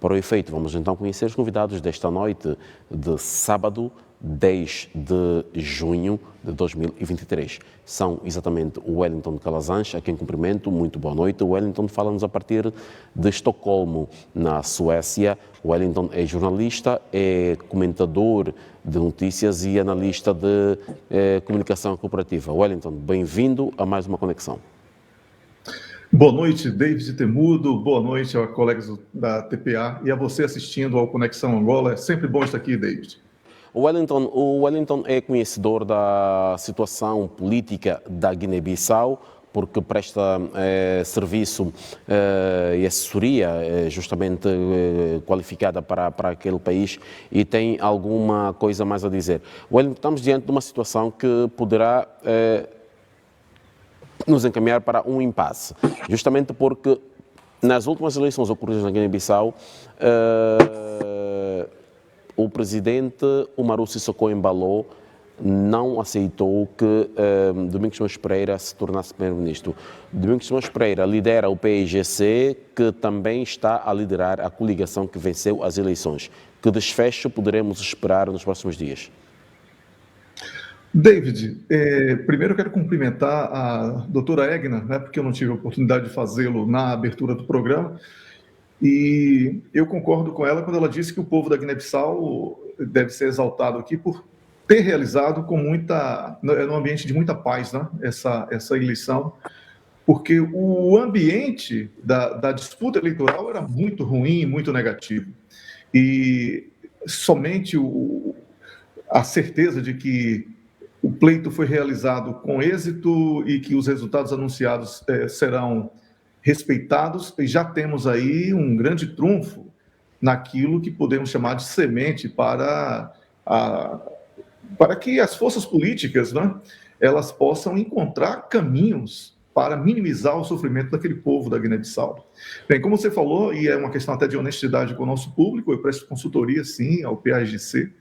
Para o efeito, vamos então conhecer os convidados desta noite de sábado, 10 de junho de 2023. São exatamente o Wellington Calazans, a quem cumprimento. Muito boa noite. O Wellington fala-nos a partir de Estocolmo, na Suécia. O Wellington é jornalista, é comentador de notícias e analista de comunicação corporativa. Wellington, bem-vindo a mais uma conexão. Boa noite, David Temudo. Boa noite aos colegas da TPA e a você assistindo ao Conexão Angola. É sempre bom estar aqui, David. O Wellington é conhecedor da situação política da Guiné-Bissau, porque presta serviço e assessoria justamente qualificada para aquele país e tem alguma coisa mais a dizer. Wellington, estamos diante de uma situação que poderá nos encaminhar para um impasse, justamente porque nas últimas eleições ocorridas na Guiné-Bissau, o presidente Umaru Sissoko Embalo não aceitou que Domingos Simões Pereira se tornasse primeiro-ministro. Domingos Simões Pereira lidera o PAIGC, que também está a liderar a coligação que venceu as eleições. Que desfecho poderemos esperar nos próximos dias? David, primeiro eu quero cumprimentar a doutora Egna, porque eu não tive a oportunidade de fazê-lo na abertura do programa, e eu concordo com ela quando ela disse que o povo da Guiné-Bissau deve ser exaltado aqui por ter realizado num ambiente de muita paz, essa eleição, porque o ambiente da disputa eleitoral era muito ruim, muito negativo, e somente a certeza de que o pleito foi realizado com êxito e que os resultados anunciados serão respeitados, e já temos aí um grande trunfo naquilo que podemos chamar de semente para que as forças políticas, elas possam encontrar caminhos para minimizar o sofrimento daquele povo da Guiné-Bissau. Bem, como você falou, e é uma questão até de honestidade com o nosso público, eu presto consultoria, sim, ao PAIGC,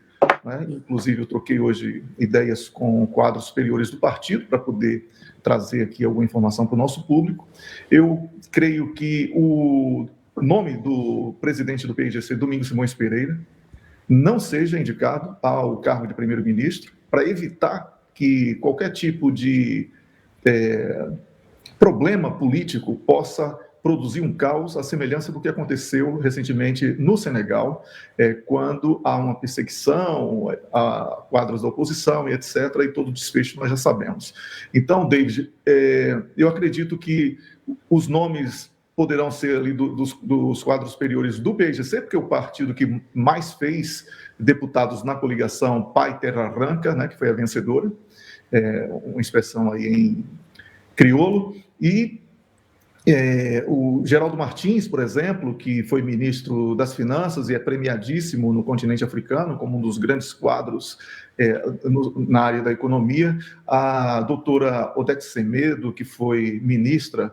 inclusive eu troquei hoje ideias com quadros superiores do partido para poder trazer aqui alguma informação para o nosso público. Eu creio que o nome do presidente do PAIGC, Domingos Simões Pereira, não seja indicado ao cargo de primeiro-ministro, para evitar que qualquer tipo de problema político possa produzir um caos à semelhança do que aconteceu recentemente no Senegal, quando há uma perseguição a quadros da oposição e etc., e todo o desfecho nós já sabemos. Então, David, eu acredito que os nomes poderão ser ali dos quadros superiores do PAIGC, porque é o partido que mais fez deputados na coligação Pai Terra Arranca, que foi a vencedora, uma expressão aí em crioulo, e o Geraldo Martins, por exemplo, que foi ministro das Finanças e é premiadíssimo no continente africano como um dos grandes quadros na área da economia, a doutora Odete Semedo, que foi ministra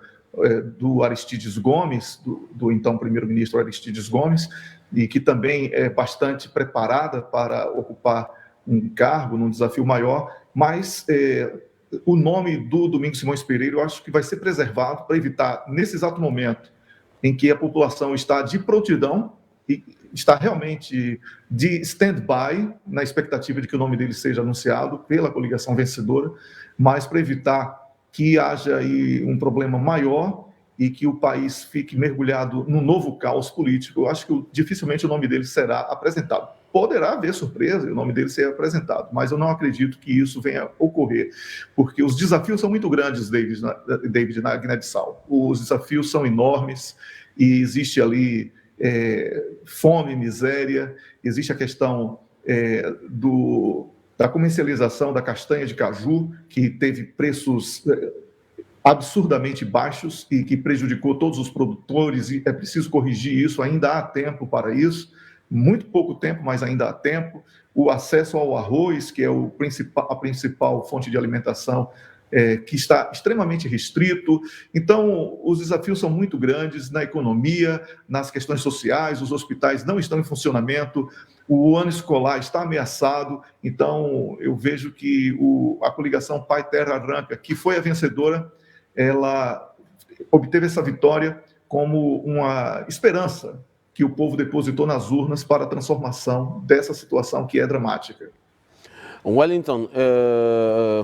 do Aristides Gomes, do então primeiro-ministro Aristides Gomes, e que também é bastante preparada para ocupar um cargo, num desafio maior, mas o nome do Domingos Simões Pereira eu acho que vai ser preservado para evitar, nesse exato momento em que a população está de prontidão e está realmente de stand-by, na expectativa de que o nome dele seja anunciado pela coligação vencedora, mas para evitar que haja aí um problema maior e que o país fique mergulhado num novo caos político, eu acho que dificilmente o nome dele será apresentado. Poderá haver surpresa e o nome dele ser apresentado, mas eu não acredito que isso venha a ocorrer, porque os desafios são muito grandes, David, na Guiné-Bissau. Os desafios são enormes e existe ali fome, miséria, existe a questão da comercialização da castanha de caju, que teve preços absurdamente baixos e que prejudicou todos os produtores, e é preciso corrigir isso, ainda há tempo para isso, muito pouco tempo, mas ainda há tempo. O acesso ao arroz, que é a principal fonte de alimentação, que está extremamente restrito. Então, os desafios são muito grandes na economia, nas questões sociais, os hospitais não estão em funcionamento, o ano escolar está ameaçado. Então, eu vejo que a coligação Pai Terra Arranca, que foi a vencedora, ela obteve essa vitória como uma esperança que o povo depositou nas urnas para a transformação dessa situação que é dramática. Wellington,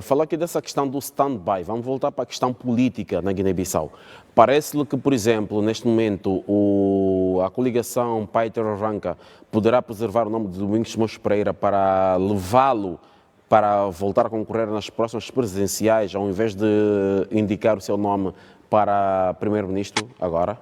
falou aqui dessa questão do stand-by. Vamos voltar para a questão política na Guiné-Bissau. Parece-lhe que, por exemplo, neste momento, a coligação Pai Terra Arranca poderá preservar o nome de Domingos Simões Pereira para levá-lo para voltar a concorrer nas próximas presidenciais, ao invés de indicar o seu nome para primeiro-ministro agora?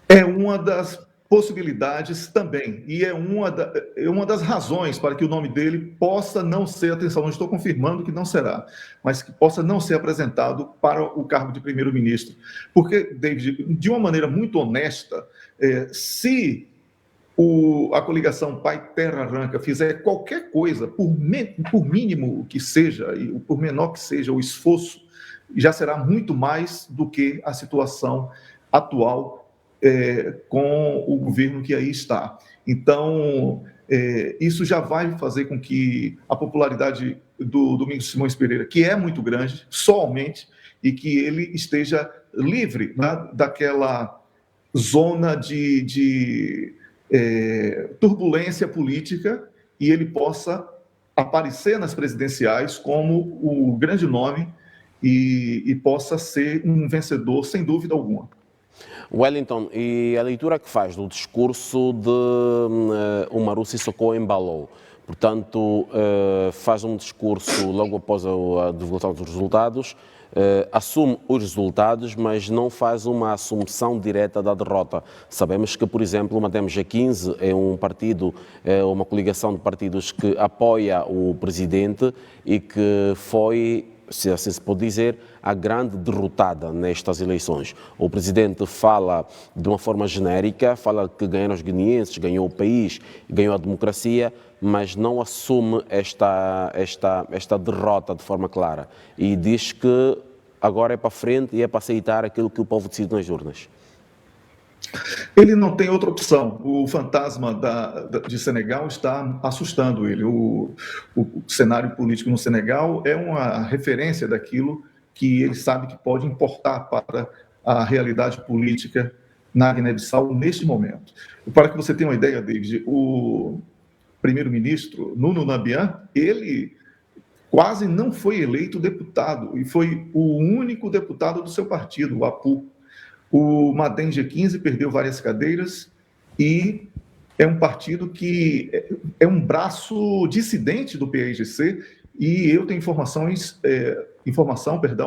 É uma das possibilidades também, e é uma das razões para que o nome dele possa não ser, atenção, não estou confirmando que não será, mas que possa não ser apresentado para o cargo de primeiro-ministro. Porque, David, de uma maneira muito honesta, se a coligação Pai Terra Arranca fizer qualquer coisa, por mínimo que seja, e por menor que seja o esforço, já será muito mais do que a situação atual com o governo que aí está. Então, isso já vai fazer com que a popularidade do Domingos Simões Pereira, que é muito grande, só aumente, e que ele esteja livre, né, daquela zona de turbulência política, e ele possa aparecer nas presidenciais como o grande nome e possa ser um vencedor, sem dúvida alguma. Wellington, e a leitura que faz do discurso de Umaru Sissoko Embalo, portanto, faz um discurso logo após a divulgação dos resultados, assume os resultados, mas não faz uma assunção direta da derrota. Sabemos que, por exemplo, o Madem G15 é um partido, uma coligação de partidos que apoia o presidente e que foi, se assim se pode dizer, a grande derrotada nestas eleições. O presidente fala de uma forma genérica, fala que ganharam os guineenses, ganhou o país, ganhou a democracia, mas não assume esta derrota de forma clara. E diz que agora é para frente e é para aceitar aquilo que o povo decide nas urnas. Ele não tem outra opção. O fantasma de Senegal está assustando ele. O cenário político no Senegal é uma referência daquilo que ele sabe que pode importar para a realidade política na Guiné-Bissau neste momento. Para que você tenha uma ideia, David, o primeiro-ministro Nuno Nambian, ele quase não foi eleito deputado e foi o único deputado do seu partido, o APU. O Madem G15 perdeu várias cadeiras e é um partido que é um braço dissidente do PAIGC, e eu tenho informação,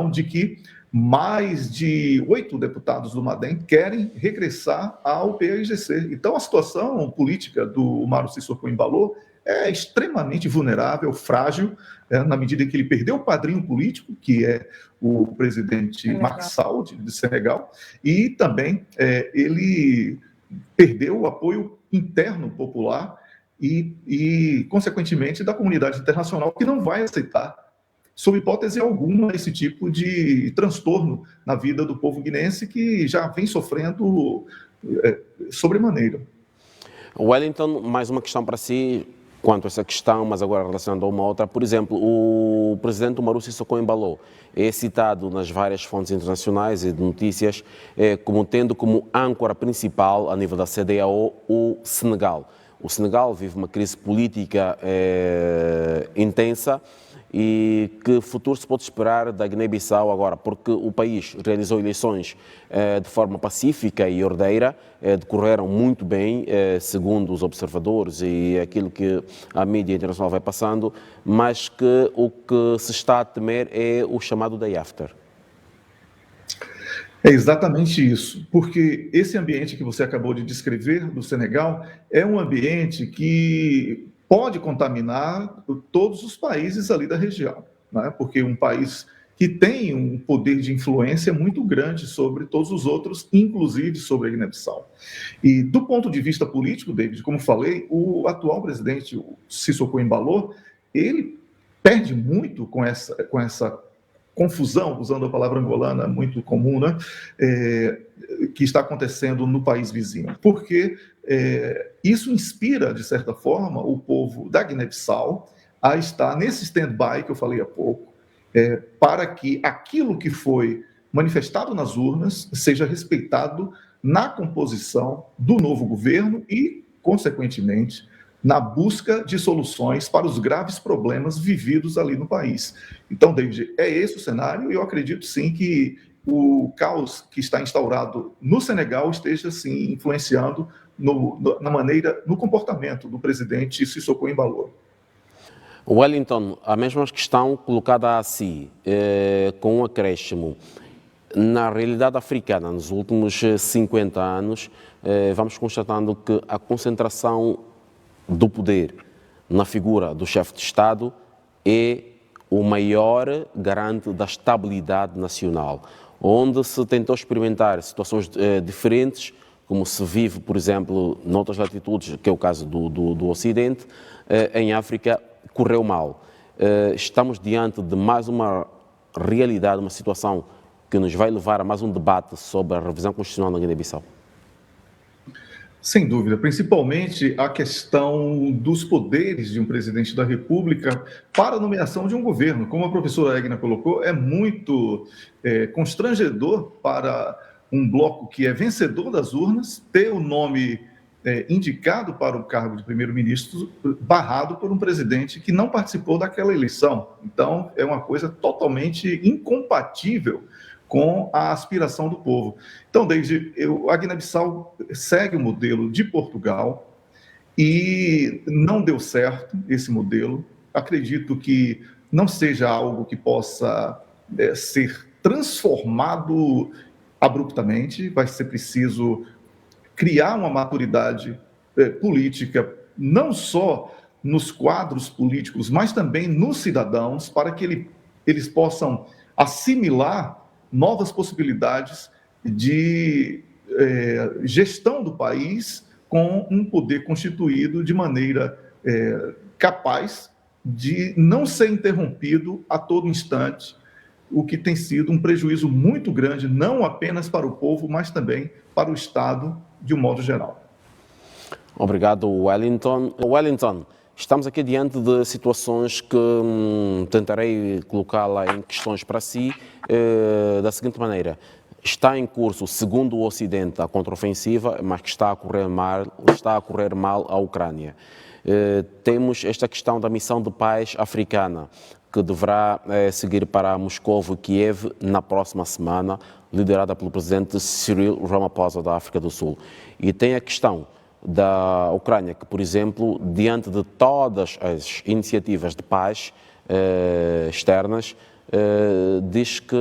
de que mais de 8 deputados do Madem querem regressar ao PAIGC. Então, a situação política do Umaru Sissoko Embalo é extremamente vulnerável, frágil, na medida em que ele perdeu o padrinho político, que é o presidente Macky Sall, de Senegal, e também ele perdeu o apoio interno popular e, consequentemente, da comunidade internacional, que não vai aceitar, sob hipótese alguma, esse tipo de transtorno na vida do povo guinense, que já vem sofrendo sobremaneira. Wellington, mais uma questão para si, quanto a essa questão, mas agora relacionando a uma outra. Por exemplo, o presidente Umaru Sissoko Embalo é citado nas várias fontes internacionais e de notícias como tendo como âncora principal, a nível da CEDEAO, o Senegal. O Senegal vive uma crise política intensa. E que futuro se pode esperar da Guiné-Bissau agora? Porque o país realizou eleições de forma pacífica e ordeira, decorreram muito bem, segundo os observadores e aquilo que a mídia internacional vai passando, mas que o que se está a temer é o chamado day after. É exatamente isso, porque esse ambiente que você acabou de descrever do Senegal é um ambiente que pode contaminar todos os países ali da região, né? Porque um país que tem um poder de influência muito grande sobre todos os outros, inclusive sobre a Guiné-Bissau. E do ponto de vista político, David, como falei, o atual presidente, o Sissoko Embalo, ele perde muito com essa confusão, usando a palavra angolana, muito comum, né? Que está acontecendo no país vizinho. Porque isso inspira, de certa forma, o povo da Guiné-Bissau a estar nesse stand-by que eu falei há pouco, para que aquilo que foi manifestado nas urnas seja respeitado na composição do novo governo e, consequentemente, na busca de soluções para os graves problemas vividos ali no país. Então, David, é esse o cenário e eu acredito sim que o caos que está instaurado no Senegal esteja sim influenciando no comportamento do presidente Sissoko Embaló. Wellington, a mesma questão colocada assim, com um acréscimo. Na realidade africana, nos últimos 50 anos, vamos constatando que a concentração do poder na figura do chefe de Estado é o maior garante da estabilidade nacional, onde se tentou experimentar situações diferentes, como se vive, por exemplo, noutras latitudes, que é o caso do Ocidente, em África correu mal. Estamos diante de mais uma realidade, uma situação que nos vai levar a mais um debate sobre a revisão constitucional na Guiné-Bissau? Sem dúvida, principalmente a questão dos poderes de um presidente da República para a nomeação de um governo. Como a professora Egna colocou, é muito constrangedor para um bloco que é vencedor das urnas ter o nome indicado para o cargo de primeiro-ministro barrado por um presidente que não participou daquela eleição. Então, é uma coisa totalmente incompatível com a aspiração do povo. Então, desde a Guiné-Bissau segue o modelo de Portugal e não deu certo esse modelo. Acredito que não seja algo que possa ser transformado abruptamente. Vai ser preciso criar uma maturidade política, não só nos quadros políticos, mas também nos cidadãos, para que eles possam assimilar novas possibilidades de gestão do país com um poder constituído de maneira capaz de não ser interrompido a todo instante, o que tem sido um prejuízo muito grande, não apenas para o povo, mas também para o Estado de um modo geral. Obrigado, Wellington. Wellington, estamos aqui diante de situações que tentarei colocá-la em questões para si da seguinte maneira. Está em curso, segundo o Ocidente, a contraofensiva, mas que está a correr mal a Ucrânia. Temos esta questão da missão de paz africana, que deverá seguir para Moscou e Kiev na próxima semana, liderada pelo presidente Cyril Ramaphosa, da África do Sul. E tem a questão da Ucrânia, que, por exemplo, diante de todas as iniciativas de paz externas, diz que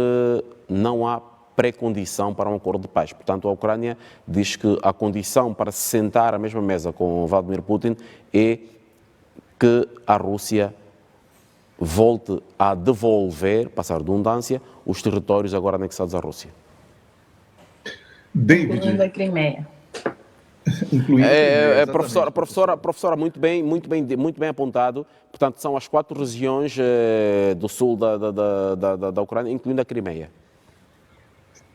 não há pré-condição para um acordo de paz. Portanto, a Ucrânia diz que a condição para se sentar à mesma mesa com Vladimir Putin é que a Rússia volte a devolver, passar redundância, os territórios agora anexados à Rússia. Incluindo a Crimeia. Professora, muito bem apontado. Portanto, são as 4 regiões do sul da Ucrânia, incluindo a Crimeia.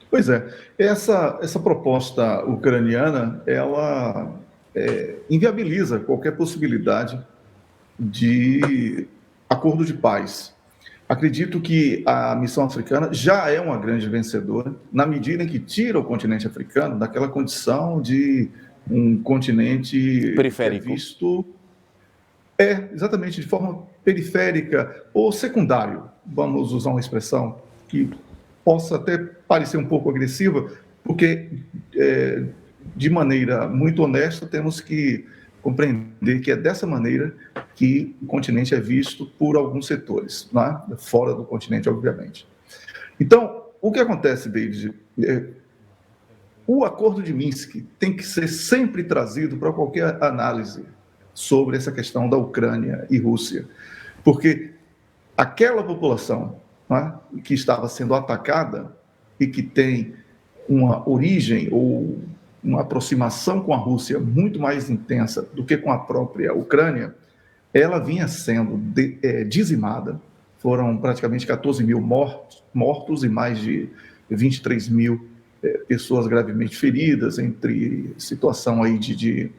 Pois é, essa proposta ucraniana, ela inviabiliza qualquer possibilidade de acordo de paz. Acredito que a missão africana já é uma grande vencedora, na medida em que tira o continente africano daquela condição de um continente periférico. Que é visto exatamente de forma periférica ou secundário, vamos usar uma expressão que possa até parecer um pouco agressiva, porque de maneira muito honesta temos que compreender que é dessa maneira que o continente é visto por alguns setores, né? Fora do continente, obviamente. Então, o que acontece, David? O Acordo de Minsk tem que ser sempre trazido para qualquer análise sobre essa questão da Ucrânia e Rússia, porque aquela população, né, que estava sendo atacada e que tem uma origem ou uma aproximação com a Rússia muito mais intensa do que com a própria Ucrânia, ela vinha sendo dizimada. Foram praticamente 14 mil mortos e mais de 23 mil pessoas gravemente feridas, entre situação aí de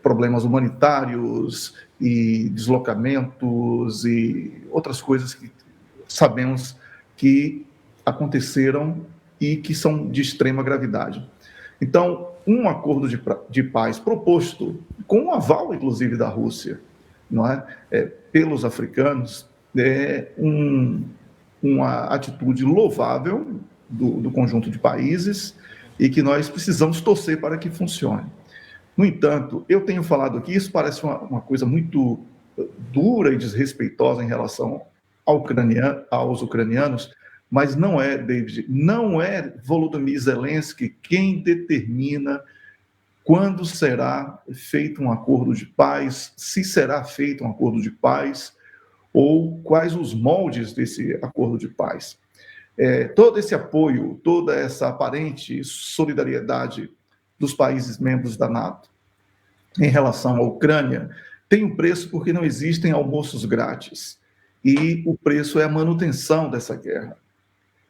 problemas humanitários e deslocamentos e outras coisas que sabemos que aconteceram e que são de extrema gravidade. Então, um acordo de paz proposto, com o aval, inclusive, da Rússia, não é? Pelos africanos, é uma atitude louvável do conjunto de países e que nós precisamos torcer para que funcione. No entanto, eu tenho falado aqui, isso parece uma coisa muito dura e desrespeitosa em relação aos ucranianos, mas não é, David, não é Volodymyr Zelensky quem determina quando será feito um acordo de paz, se será feito um acordo de paz, ou quais os moldes desse acordo de paz. Todo esse apoio, toda essa aparente solidariedade dos países membros da NATO em relação à Ucrânia tem um preço porque não existem almoços grátis. E o preço é a manutenção dessa guerra.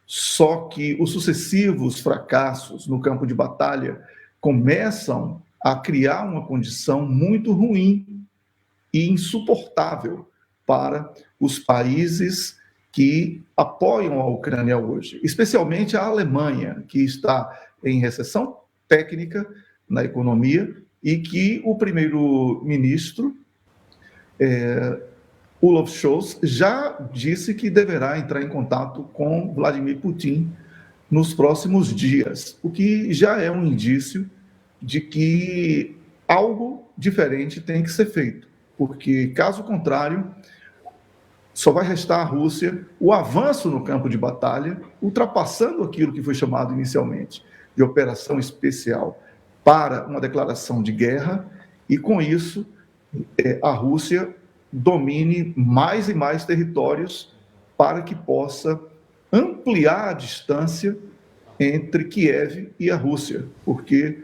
Só que os sucessivos fracassos no campo de batalha começam a criar uma condição muito ruim e insuportável para os países que apoiam a Ucrânia hoje, especialmente a Alemanha, que está em recessão técnica na economia e que o primeiro-ministro Olaf Scholz já disse que deverá entrar em contato com Vladimir Putin nos próximos dias, o que já é um indício de que algo diferente tem que ser feito, porque, caso contrário, só vai restar à Rússia o avanço no campo de batalha, ultrapassando aquilo que foi chamado inicialmente de operação especial para uma declaração de guerra, e com isso a Rússia domine mais e mais territórios para que possa ampliar a distância entre Kiev e a Rússia, porque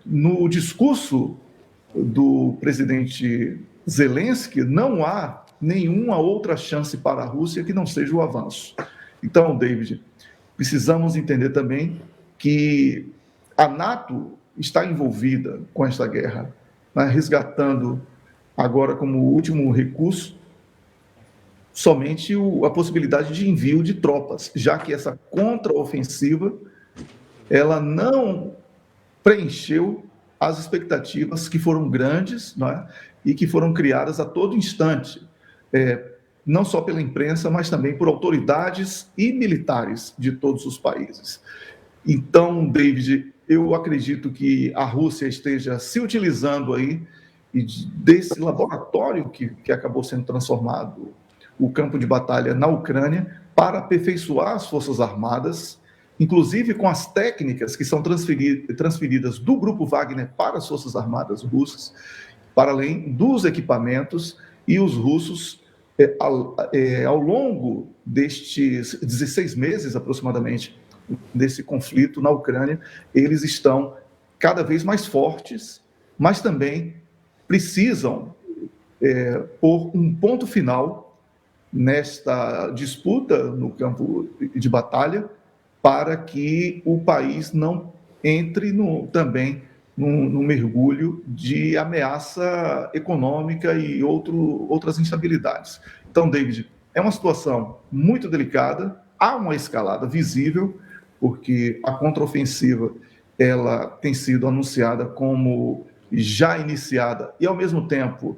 no discurso do presidente Zelensky não há nenhuma outra chance para a Rússia que não seja o avanço. Então, David, precisamos entender também que a NATO está envolvida com esta guerra, né, resgatando agora como último recurso somente a possibilidade de envio de tropas, já que essa contraofensiva ela não preencheu as expectativas que foram grandes, né, e que foram criadas a todo instante, não só pela imprensa, mas também por autoridades e militares de todos os países. Então, David, eu acredito que a Rússia esteja se utilizando aí desse laboratório que acabou sendo transformado o campo de batalha na Ucrânia para aperfeiçoar as Forças Armadas, inclusive com as técnicas que são transferidas do Grupo Wagner para as Forças Armadas russas, para além dos equipamentos, e os russos, ao longo destes 16 meses aproximadamente, desse conflito na Ucrânia, eles estão cada vez mais fortes, mas também precisam pôr um ponto final nesta disputa no campo de batalha para que o país não entre também num mergulho de ameaça econômica e outras instabilidades. Então, David, é uma situação muito delicada, há uma escalada visível, porque a contraofensiva ela tem sido anunciada como já iniciada e, ao mesmo tempo,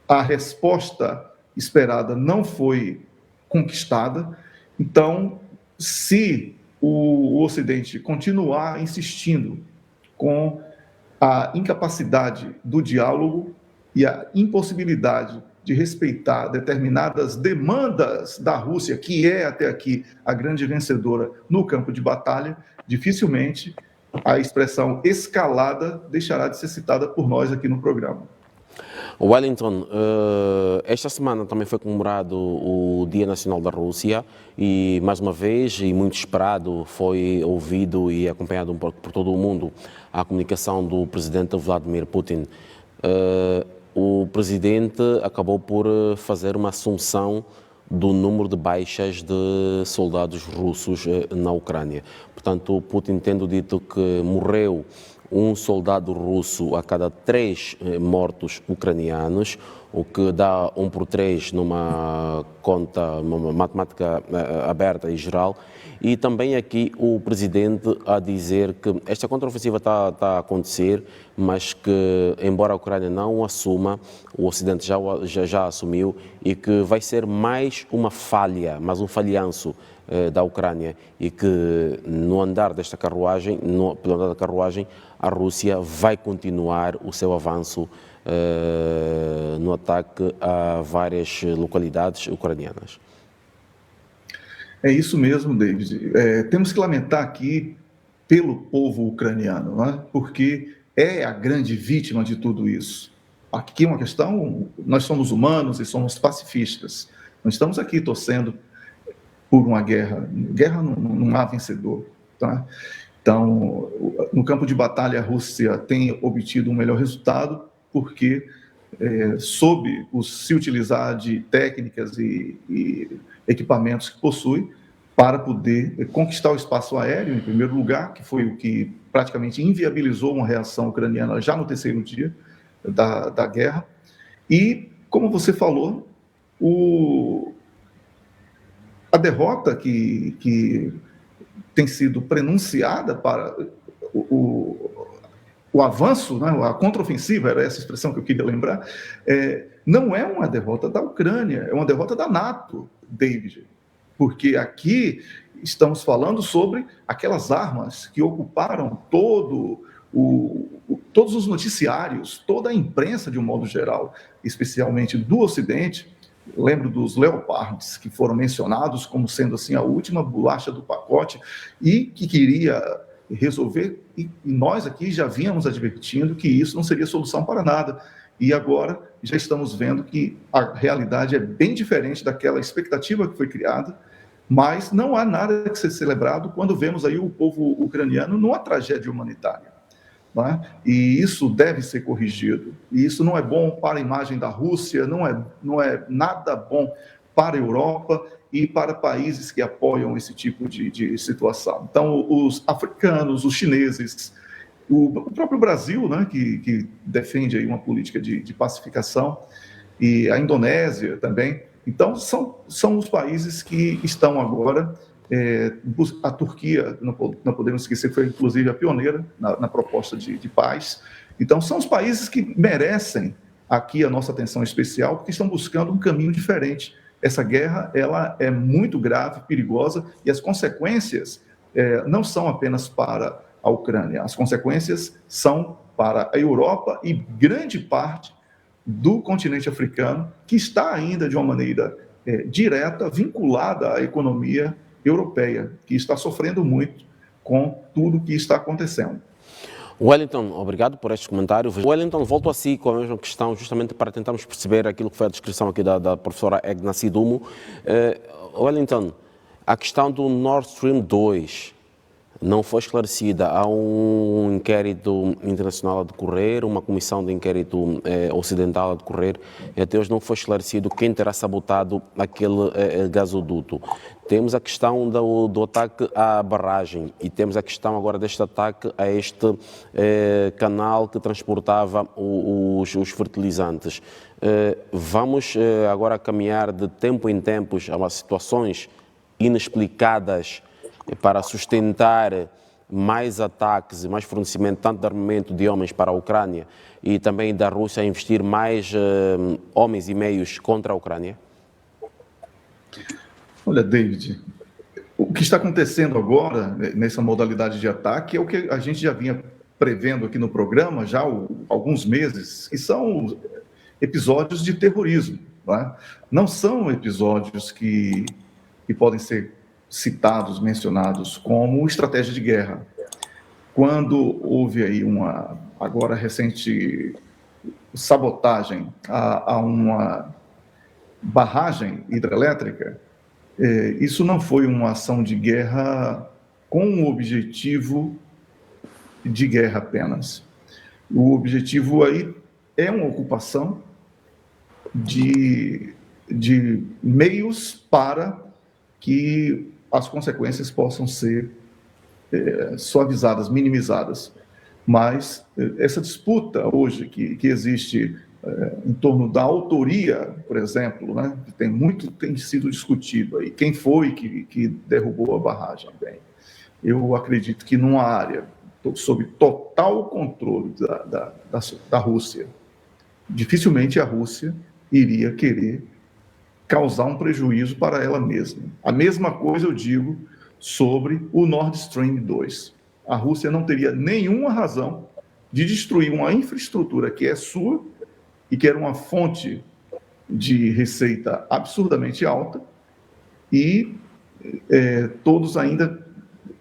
a resposta esperada não foi conquistada. Então, se o Ocidente continuar insistindo com a incapacidade do diálogo e a impossibilidade de respeitar determinadas demandas da Rússia, que é até aqui a grande vencedora no campo de batalha, dificilmente a expressão escalada deixará de ser citada por nós aqui no programa. Wellington, esta semana também foi comemorado o Dia Nacional da Rússia e, mais uma vez, e muito esperado, foi ouvido e acompanhado por todo o mundo a comunicação do presidente Vladimir Putin. O presidente acabou por fazer uma assunção do número de baixas de soldados russos na Ucrânia. Portanto, Putin tendo dito que morreu um soldado russo a cada 3 mortos ucranianos, o que dá 1 por 3 numa conta, numa matemática aberta e geral. E também aqui o presidente a dizer que esta contraofensiva está a acontecer, mas que, embora a Ucrânia não assuma, o Ocidente já assumiu, e que vai ser mais uma falha, mais um falhanço da Ucrânia, e que no andar desta carruagem, pelo andar da carruagem, a Rússia vai continuar o seu avanço no ataque a várias localidades ucranianas. É isso mesmo, David. Temos que lamentar aqui pelo povo ucraniano, não é? Porque é a grande vítima de tudo isso. Aqui é uma questão, nós somos humanos e somos pacifistas. Não estamos aqui torcendo por uma guerra. Guerra não há vencedor. Tá? Então, no campo de batalha, a Rússia tem obtido um melhor resultado porque soube se utilizar de técnicas e equipamentos que possui para poder conquistar o espaço aéreo, em primeiro lugar, que foi o que praticamente inviabilizou uma reação ucraniana já no terceiro dia da guerra. E, como você falou, a derrota que tem sido prenunciada para o avanço, né, a contraofensiva, era essa expressão que eu queria lembrar, não é uma derrota da Ucrânia, é uma derrota da NATO, David. Porque aqui estamos falando sobre aquelas armas que ocuparam todos os noticiários, toda a imprensa de um modo geral, especialmente do Ocidente. Eu lembro dos Leopards, que foram mencionados como sendo assim a última bolacha do pacote e que queria resolver, e nós aqui já vínhamos advertindo que isso não seria solução para nada. E agora já estamos vendo que a realidade é bem diferente daquela expectativa que foi criada, mas não há nada que ser celebrado quando vemos aí o povo ucraniano numa tragédia humanitária. Não é? E isso deve ser corrigido. E isso não é bom para a imagem da Rússia, não é nada bom para a Europa e para países que apoiam esse tipo de situação. Então, os africanos, os chineses, o próprio Brasil, né, que defende aí uma política de pacificação, e a Indonésia também. Então, são os países que estão agora... a Turquia, não podemos esquecer, foi inclusive a pioneira na proposta de paz. Então, são os países que merecem aqui a nossa atenção especial, porque estão buscando um caminho diferente. Essa guerra, ela é muito grave, perigosa, e as consequências não são apenas para a Ucrânia, as consequências são para a Europa e grande parte do continente africano, que está ainda de uma maneira direta, vinculada à economia europeia, que está sofrendo muito com tudo que está acontecendo. Wellington, obrigado por este comentário. Wellington, volto a si com a mesma questão, justamente para tentarmos perceber aquilo que foi a descrição aqui da professora Egna Sidumo. Wellington, a questão do Nord Stream 2 não foi esclarecida. Há um inquérito internacional a decorrer, uma comissão de inquérito ocidental a decorrer, e até hoje não foi esclarecido quem terá sabotado aquele gasoduto. Temos a questão do ataque à barragem e temos a questão agora deste ataque a este canal que transportava os fertilizantes. Vamos agora caminhar de tempo em tempos a situações inexplicadas para sustentar mais ataques e mais fornecimento tanto de armamento de homens para a Ucrânia e também da Rússia a investir mais homens e meios contra a Ucrânia? Olha, David, o que está acontecendo agora nessa modalidade de ataque é o que a gente já vinha prevendo aqui no programa já há alguns meses, que são episódios de terrorismo. Não são episódios que podem ser citados, mencionados como estratégia de guerra. Quando houve aí uma, agora recente, sabotagem a uma barragem hidrelétrica, isso não foi uma ação de guerra com o objetivo de guerra apenas. O objetivo aí é uma ocupação de meios para que as consequências possam ser suavizadas, minimizadas. Mas essa disputa hoje que existe em torno da autoria, por exemplo, né, tem sido discutido aí, quem foi que derrubou a barragem. Bem, eu acredito que numa área sob total controle da Rússia, dificilmente a Rússia iria querer causar um prejuízo para ela mesma. A mesma coisa eu digo sobre o Nord Stream 2. A Rússia não teria nenhuma razão de destruir uma infraestrutura que é sua e que era uma fonte de receita absurdamente alta, e todos ainda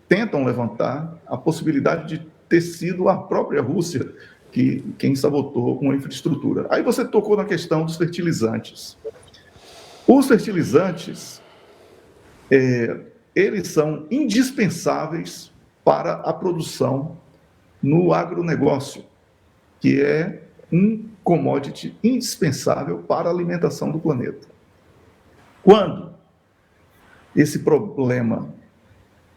tentam levantar a possibilidade de ter sido a própria Rússia quem sabotou uma infraestrutura. Aí você tocou na questão dos fertilizantes. Os fertilizantes, eles são indispensáveis para a produção no agronegócio, que é um commodity indispensável para a alimentação do planeta. Quando esse problema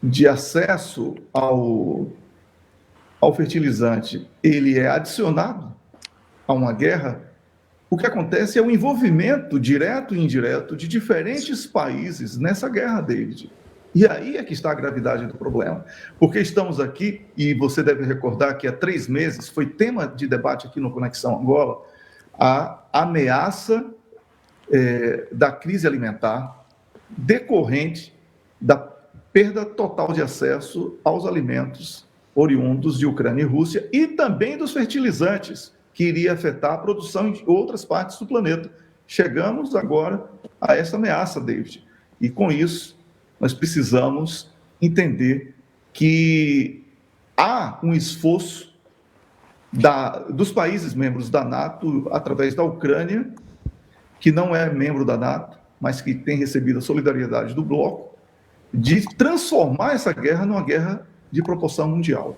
de acesso ao fertilizante ele é adicionado a uma guerra, o que acontece é o envolvimento direto e indireto de diferentes países nessa guerra, David. E aí é que está a gravidade do problema. Porque estamos aqui, e você deve recordar que há 3 meses foi tema de debate aqui no Conexão Angola, a ameaça da crise alimentar decorrente da perda total de acesso aos alimentos oriundos de Ucrânia e Rússia, e também dos fertilizantes, que iria afetar a produção em outras partes do planeta. Chegamos agora a essa ameaça, David. E com isso, nós precisamos entender que há um esforço dos países membros da NATO, através da Ucrânia, que não é membro da NATO, mas que tem recebido a solidariedade do bloco, de transformar essa guerra numa guerra de proporção mundial.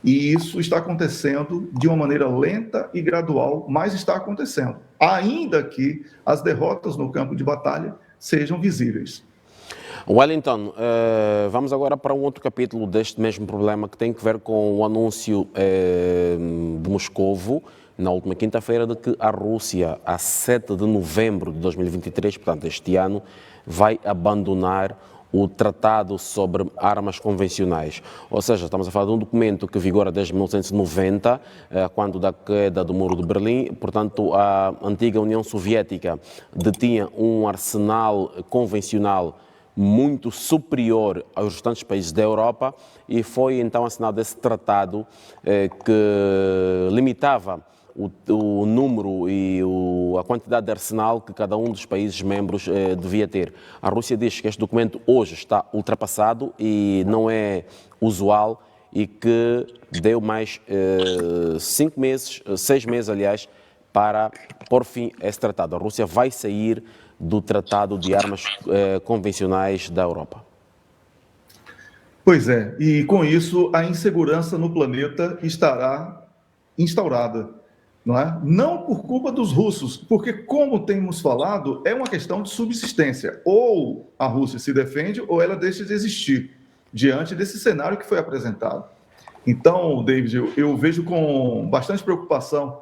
E isso está acontecendo de uma maneira lenta e gradual, mas está acontecendo, ainda que as derrotas no campo de batalha sejam visíveis. Wellington, vamos agora para um outro capítulo deste mesmo problema, que tem que ver com o anúncio de Moscovo, na última quinta-feira, de que a Rússia, a 7 de novembro de 2023, portanto este ano, vai abandonar o Tratado sobre Armas Convencionais. Ou seja, estamos a falar de um documento que vigora desde 1990, quando da queda do Muro de Berlim. Portanto, a antiga União Soviética detinha um arsenal convencional muito superior aos restantes países da Europa, e foi então assinado esse tratado que limitava o número e a quantidade de arsenal que cada um dos países membros devia ter. A Rússia diz que este documento hoje está ultrapassado e não é usual, e que deu mais 5 meses, 6 meses, aliás, para pôr fim a esse tratado. A Rússia vai sair do Tratado de Armas Convencionais da Europa. Pois é, e com isso a insegurança no planeta estará instaurada. Não é? Não por culpa dos russos, porque, como temos falado, é uma questão de subsistência. Ou a Rússia se defende ou ela deixa de existir diante desse cenário que foi apresentado. Então, David, eu vejo com bastante preocupação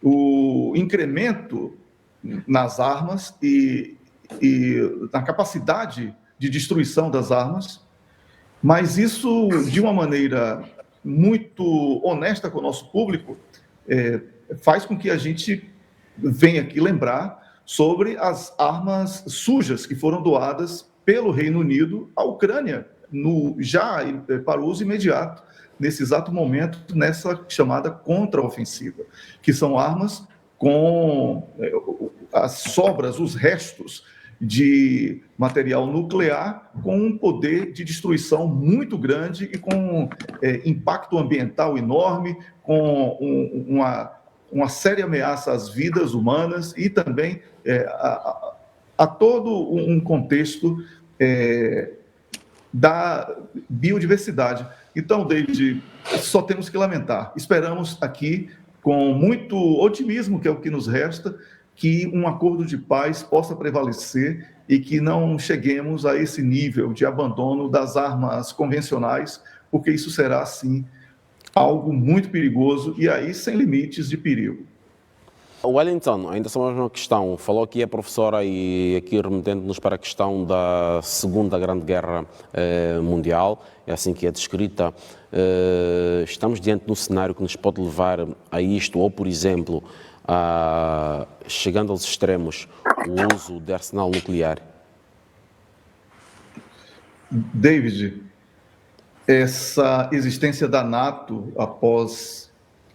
o incremento nas armas e na capacidade de destruição das armas, mas isso, de uma maneira muito honesta com o nosso público, faz com que a gente venha aqui lembrar sobre as armas sujas que foram doadas pelo Reino Unido à Ucrânia, já para o uso imediato, nesse exato momento, nessa chamada contraofensiva, que são armas com as sobras, os restos de material nuclear com um poder de destruição muito grande e com impacto ambiental enorme, com uma séria ameaça às vidas humanas e também a todo um contexto da biodiversidade. Então, David, só temos que lamentar. Esperamos aqui, com muito otimismo, que é o que nos resta, que um acordo de paz possa prevalecer e que não cheguemos a esse nível de abandono das armas convencionais, porque isso será, sim, algo muito perigoso e aí sem limites de perigo. Wellington, ainda sobre a mesma questão, falou que é professora e aqui remetendo-nos para a questão da Segunda Grande Guerra Mundial, é assim que é descrita. Estamos diante de um cenário que nos pode levar a isto, ou por exemplo, chegando aos extremos, o uso de arsenal nuclear? David, essa existência da NATO após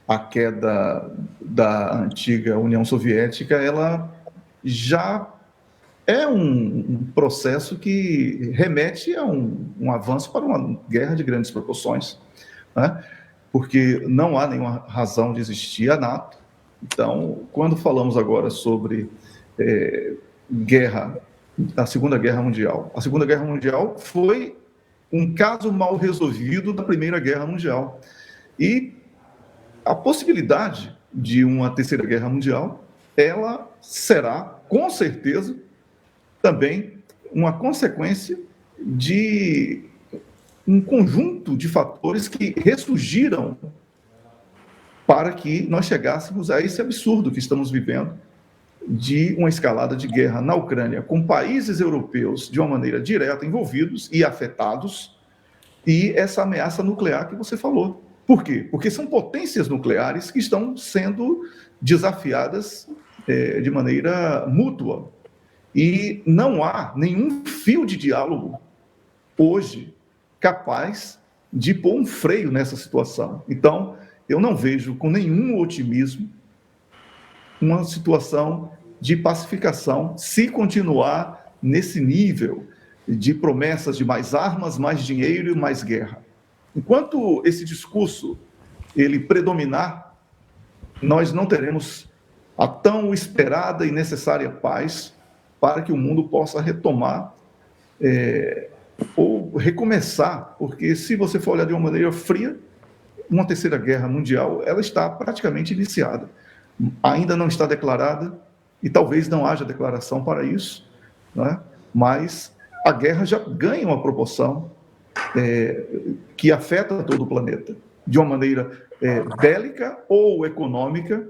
a queda da antiga União Soviética, ela já é um processo que remete a um avanço para uma guerra de grandes proporções, né? Porque não há nenhuma razão de existir a NATO. Então, quando falamos agora sobre guerra, a Segunda Guerra Mundial, a Segunda Guerra Mundial foi um caso mal resolvido da Primeira Guerra Mundial. E a possibilidade de uma Terceira Guerra Mundial, ela será, com certeza, também uma consequência de um conjunto de fatores que ressurgiram para que nós chegássemos a esse absurdo que estamos vivendo de uma escalada de guerra na Ucrânia, com países europeus de uma maneira direta envolvidos e afetados, e essa ameaça nuclear que você falou. Por quê? Porque são potências nucleares que estão sendo desafiadas de maneira mútua. E não há nenhum fio de diálogo hoje capaz de pôr um freio nessa situação. Então, eu não vejo com nenhum otimismo uma situação de pacificação se continuar nesse nível de promessas de mais armas, mais dinheiro e mais guerra. Enquanto esse discurso ele predominar, nós não teremos a tão esperada e necessária paz para que o mundo possa retomar ou recomeçar, porque se você for olhar de uma maneira fria, uma Terceira Guerra Mundial ela está praticamente iniciada. Ainda não está declarada e talvez não haja declaração para isso, né? Mas a guerra já ganha uma proporção que afeta todo o planeta, de uma maneira bélica ou econômica,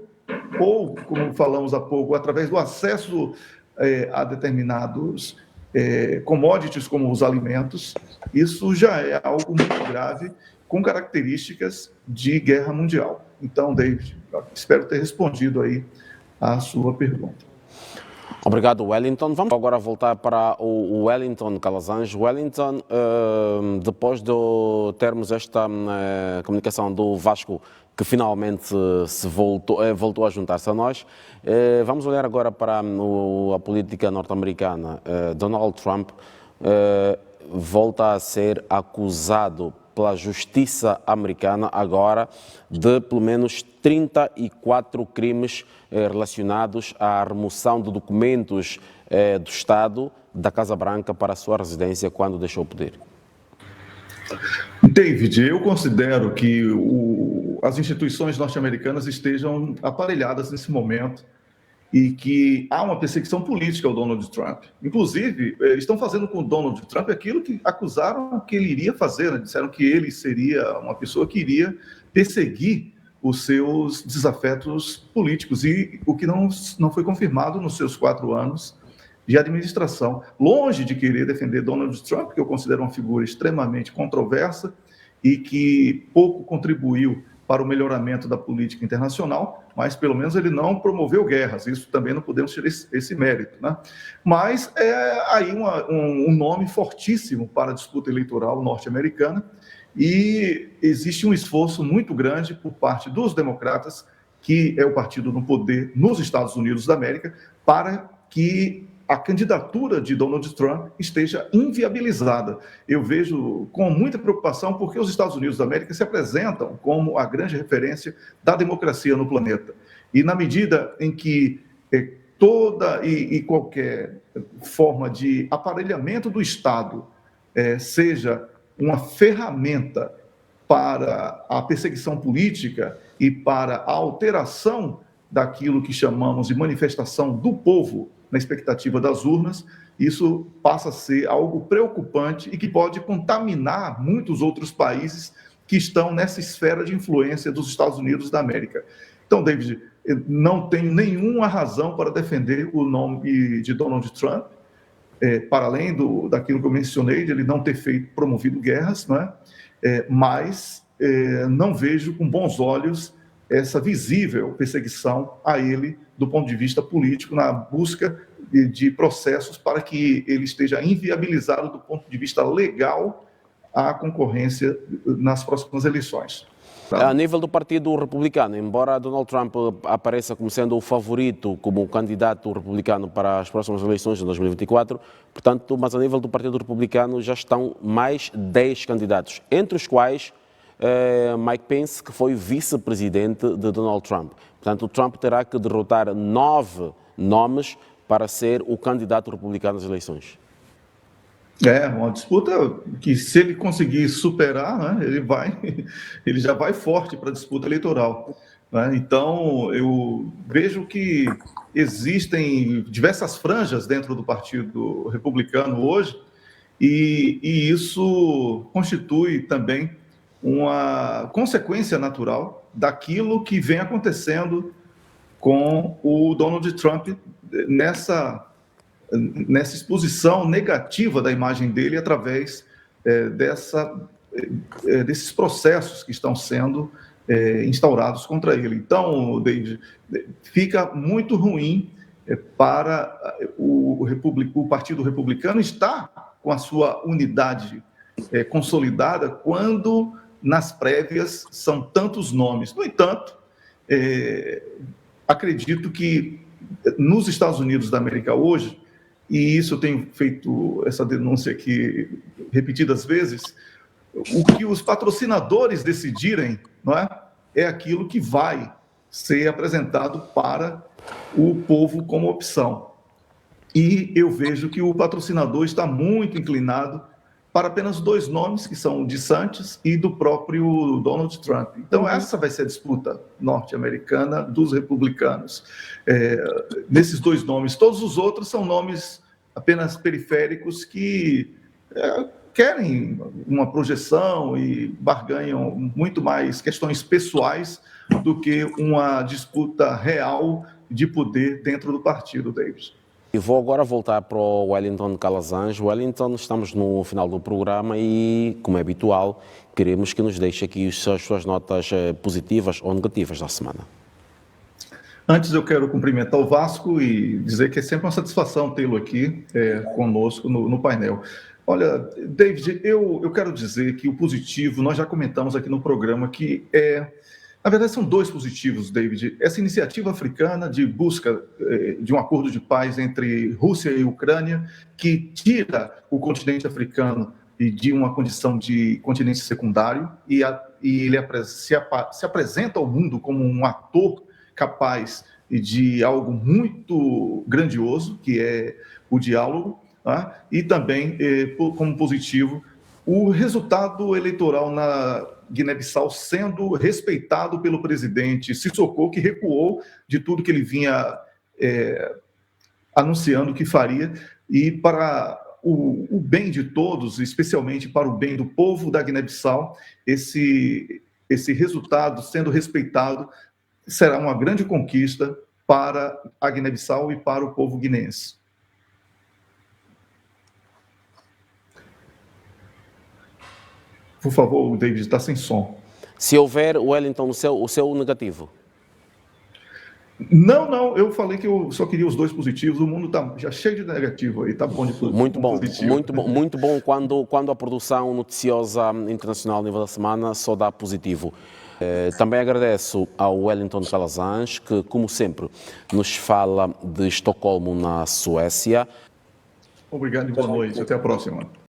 ou, como falamos há pouco, através do acesso a determinados commodities, como os alimentos. Isso já é algo muito grave, com características de guerra mundial. Então, David, espero ter respondido aí a sua pergunta. Obrigado, Wellington. Vamos agora voltar para o Wellington Calazans. Wellington, depois de termos esta comunicação do Vasco, que finalmente se voltou a juntar-se a nós, vamos olhar agora para a política norte-americana. Donald Trump volta a ser acusado pela justiça americana agora de pelo menos 34 crimes relacionados à remoção de documentos do Estado da Casa Branca para a sua residência quando deixou o poder. David, eu considero que as instituições norte-americanas estejam aparelhadas nesse momento e que há uma perseguição política ao Donald Trump. Inclusive, estão fazendo com o Donald Trump aquilo que acusaram que ele iria fazer, né? Disseram que ele seria uma pessoa que iria perseguir os seus desafetos políticos, e o que não foi confirmado nos seus 4 anos de administração. Longe de querer defender Donald Trump, que eu considero uma figura extremamente controversa e que pouco contribuiu para o melhoramento da política internacional, mas pelo menos ele não promoveu guerras, isso também não podemos tirar esse mérito, né? Mas é aí um nome fortíssimo para a disputa eleitoral norte-americana, e existe um esforço muito grande por parte dos democratas, que é o partido no poder nos Estados Unidos da América, para que a candidatura de Donald Trump esteja inviabilizada. Eu vejo com muita preocupação porque os Estados Unidos da América se apresentam como a grande referência da democracia no planeta. E na medida em que toda e qualquer forma de aparelhamento do Estado seja uma ferramenta para a perseguição política e para a alteração daquilo que chamamos de manifestação do povo na expectativa das urnas, isso passa a ser algo preocupante e que pode contaminar muitos outros países que estão nessa esfera de influência dos Estados Unidos da América. Então, David, eu não tenho nenhuma razão para defender o nome de Donald Trump, para além daquilo que eu mencionei, de ele não ter promovido guerras, não é? Mas não vejo com bons olhos essa visível perseguição a ele do ponto de vista político, na busca de processos para que ele esteja inviabilizado do ponto de vista legal a concorrência nas próximas eleições. Tá? A nível do Partido Republicano, embora Donald Trump apareça como sendo o favorito, como candidato republicano para as próximas eleições de 2024, portanto, mas a nível do Partido Republicano já estão mais 10 candidatos, entre os quais Mike Pence, que foi vice-presidente de Donald Trump. Portanto, o Trump terá que derrotar 9 nomes para ser o candidato republicano às eleições. É uma disputa que, se ele conseguir superar, né, ele já vai forte para a disputa eleitoral. Né? Então, eu vejo que existem diversas franjas dentro do Partido Republicano hoje, e isso constitui também uma consequência natural daquilo que vem acontecendo com o Donald Trump nessa exposição negativa da imagem dele através desses processos que estão sendo instaurados contra ele. Então, David, fica muito ruim para o Partido Republicano estar com a sua unidade consolidada quando nas prévias são tantos nomes. No entanto, acredito que nos Estados Unidos da América hoje, e isso eu tenho feito essa denúncia aqui repetidas vezes, o que os patrocinadores decidirem, não é aquilo que vai ser apresentado para o povo como opção. E eu vejo que o patrocinador está muito inclinado para apenas 2 nomes, que são o DeSantis e do próprio Donald Trump. Então, essa vai ser a disputa norte-americana dos republicanos. Nesses 2 nomes, todos os outros são nomes apenas periféricos que querem uma projeção e barganham muito mais questões pessoais do que uma disputa real de poder dentro do partido, David. E vou agora voltar para o Wellington Calazans. Wellington, estamos no final do programa e, como é habitual, queremos que nos deixe aqui as suas notas positivas ou negativas da semana. Antes eu quero cumprimentar o Vasco e dizer que é sempre uma satisfação tê-lo aqui conosco no painel. Olha, David, eu quero dizer que o positivo, nós já comentamos aqui no programa que na verdade, são 2 positivos, David. Essa iniciativa africana de busca de um acordo de paz entre Rússia e Ucrânia, que tira o continente africano de uma condição de continente secundário e ele se apresenta ao mundo como um ator capaz de algo muito grandioso, que é o diálogo, tá? E também, como positivo, o resultado eleitoral na Guiné-Bissau sendo respeitado pelo presidente Sissoko, que recuou de tudo que ele vinha anunciando que faria, e para o bem de todos, especialmente para o bem do povo da Guiné-Bissau, esse resultado sendo respeitado será uma grande conquista para a Guiné-Bissau e para o povo guineense. Por favor, o David está sem som. Se houver, Wellington, o seu negativo. Não, eu falei que eu só queria os 2 positivos, o mundo está já cheio de negativo aí, tá bom de tudo. Muito bom quando a produção noticiosa internacional a nível da semana só dá positivo. Também agradeço ao Wellington Calazans, que, como sempre, nos fala de Estocolmo, na Suécia. Obrigado e boa noite, até a próxima.